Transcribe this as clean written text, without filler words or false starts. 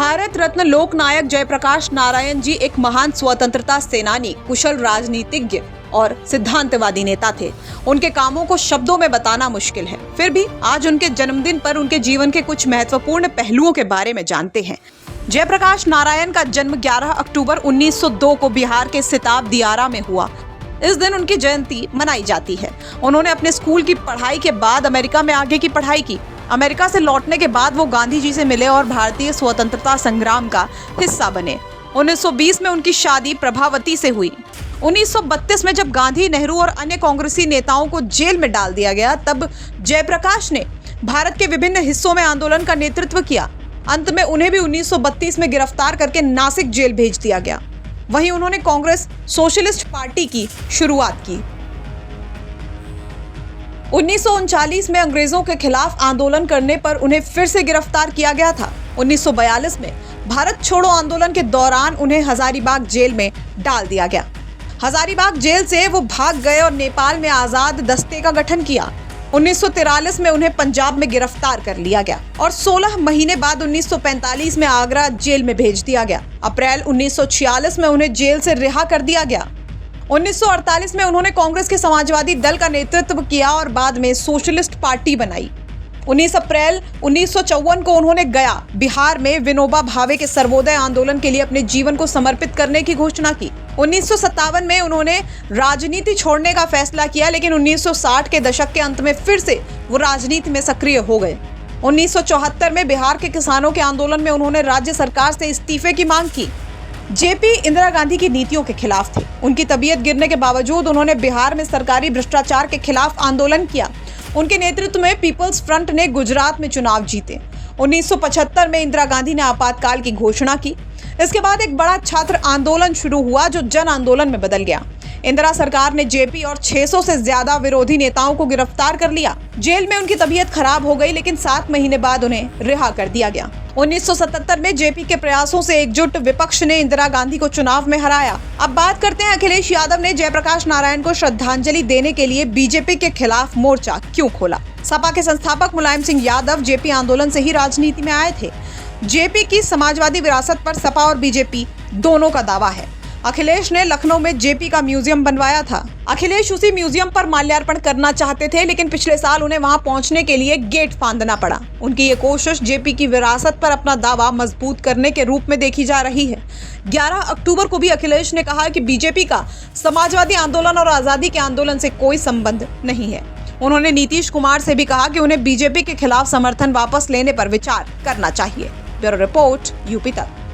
भारत रत्न लोकनायक जयप्रकाश नारायण जी एक महान स्वतंत्रता सेनानी, कुशल राजनीतिज्ञ और सिद्धांतवादी नेता थे। उनके कामों को शब्दों में बताना मुश्किल है। फिर भी आज उनके जन्मदिन पर उनके जीवन के कुछ महत्वपूर्ण पहलुओं के बारे में जानते हैं। जयप्रकाश नारायण का जन्म 11 अक्टूबर 1902 को बिहार के सिताब दियारा में हुआ। इस दिन उनकी जयंती मनाई जाती है। उन्होंने अपने स्कूल की पढ़ाई के बाद अमेरिका में आगे की पढ़ाई की। अमेरिका से लौटने के बाद वो गांधी जी से मिले और भारतीय स्वतंत्रता संग्राम का हिस्सा बने। 1920 में उनकी शादी प्रभावती से हुई। 1932 में जब गांधी, नेहरू और अन्य कांग्रेसी नेताओं को जेल में डाल दिया गया, तब जयप्रकाश ने भारत के विभिन्न हिस्सों में आंदोलन का नेतृत्व किया। अंत में उन्हें भी 1932 में गिरफ्तार करके नासिक जेल भेज दिया गया। वहीं उन्होंने कांग्रेस सोशलिस्ट पार्टी की शुरुआत की। 1939 में अंग्रेजों के खिलाफ आंदोलन करने पर उन्हें फिर से गिरफ्तार किया गया था। 1942 में भारत छोड़ो आंदोलन के दौरान उन्हें हजारीबाग जेल में डाल दिया गया। हजारीबाग जेल से वो भाग गए और नेपाल में आजाद दस्ते का गठन किया। 1943 में उन्हें पंजाब में गिरफ्तार कर लिया गया और 16 महीने बाद 1945 में आगरा जेल में भेज दिया गया। अप्रैल 1946 में उन्हें जेल से रिहा कर दिया गया। 1948 में उन्होंने कांग्रेस के समाजवादी दल का नेतृत्व किया और बाद में सोशलिस्ट पार्टी बनाई। 19 अप्रैल 1954 को उन्होंने गया, बिहार में विनोबा भावे के सर्वोदय आंदोलन के लिए अपने जीवन को समर्पित करने की घोषणा की। 1957 में उन्होंने राजनीति छोड़ने का फैसला किया, लेकिन 1960 के दशक के अंत में फिर से वो राजनीति में सक्रिय हो गए। 1974 में बिहार के किसानों के आंदोलन में उन्होंने राज्य सरकार से इस्तीफे की मांग की। जेपी इंदिरा गांधी की नीतियों के खिलाफ थे। उनकी तबीयत गिरने के बावजूद उन्होंने बिहार में सरकारी भ्रष्टाचार के खिलाफ आंदोलन किया। उनके नेतृत्व में पीपल्स फ्रंट ने गुजरात में चुनाव जीते। 1975 में इंदिरा गांधी ने आपातकाल की घोषणा की। इसके बाद एक बड़ा छात्र आंदोलन शुरू हुआ जो जन आंदोलन में बदल गया। इंदिरा सरकार ने जेपी और 600 से ज्यादा विरोधी नेताओं को गिरफ्तार कर लिया। जेल में उनकी तबीयत खराब हो गई, लेकिन 7 महीने बाद उन्हें रिहा कर दिया गया। 1977 में जेपी के प्रयासों से एकजुट विपक्ष ने इंदिरा गांधी को चुनाव में हराया। अब बात करते हैं अखिलेश यादव ने जयप्रकाश नारायण को श्रद्धांजलि देने के लिए बीजेपी के खिलाफ मोर्चा क्यों खोला। सपा के संस्थापक मुलायम सिंह यादव जेपी आंदोलन से ही राजनीति में आए थे। जेपी की समाजवादी विरासत पर सपा और बीजेपी दोनों का दावा है। अखिलेश ने लखनऊ में जेपी का म्यूजियम बनवाया था। अखिलेश उसी म्यूजियम पर माल्यार्पण करना चाहते थे, लेकिन पिछले साल उन्हें वहां पहुंचने के लिए गेट फांदना पड़ा। उनकी ये कोशिश जेपी की विरासत पर अपना दावा मजबूत करने के रूप में देखी जा रही है। 11 अक्टूबर को भी अखिलेश ने कहा कि बीजेपी का समाजवादी आंदोलन और आजादी के आंदोलन से कोई संबंध नहीं है। उन्होंने नीतीश कुमार से भी कहा कि उन्हें बीजेपी के खिलाफ समर्थन वापस लेने पर विचार करना चाहिए। ब्यूरो रिपोर्ट, यूपी तक।